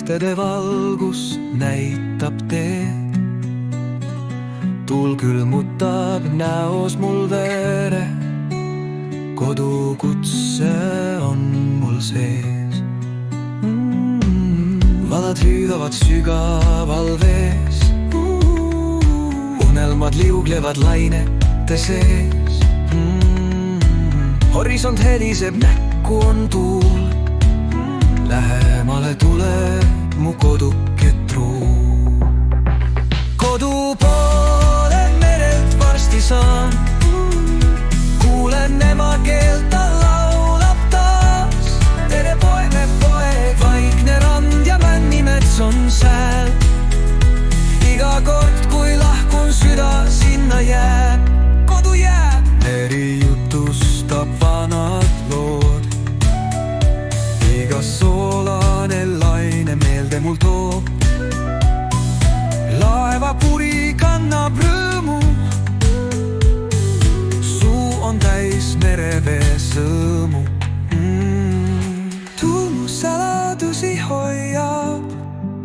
lehtede valgus näitab teed. Tuul külmutab näos mul vere, kodukutse on mul sees. Valad hüüavad sügaval vees, unelmad liuglevad lainete sees. Horisont heliseb, näkku on tuul, lähemale tuleb mu koduke truu. Kodu poole merelt varsti saan, kuulen ema keelt, ta laulab taas. Tere poeg, vaikne rand ja männimets on sääl. Iga kord, kui lahkun, süda sinna jääb. Kodu jääb. Meri jutustab vanad lood, iga soolane laine meelde mul toob. Laevapuri kannab rõõmu, suu on täis merevee sõõmu. Tuul mu saladusi hoiab,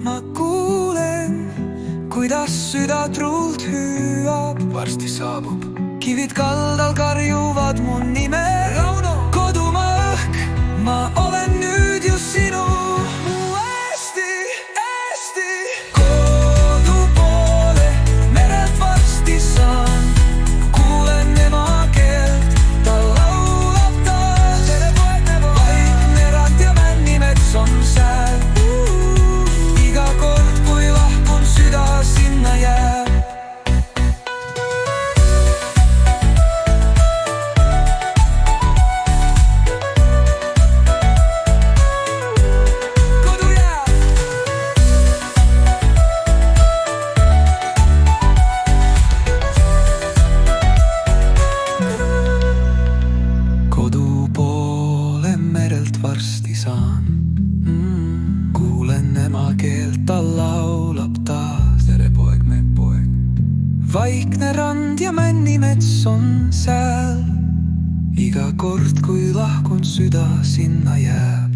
ma kuulen, kuidas süda truult hüüab. Varsti saabub, kivid kaldal karjuvad mu nime. Rauno, kodumaa õhk, ma olen nüüd just sinu. Mu Eesti, Eesti. Kodu poole merelt varsti saan, kuulen ema keelt, ta laulab taas. Tere poeg, vaikne rand ja männimets on sääl. Iga kord, kui lahkun, süda sinna jääb. Varsti saan, kuulen ema keelt, ta laulab taas. Tere poeg, me poeg. Vaikne rand ja männimets on sääl. Iga kord, kui lahkun, süda sinna jääb.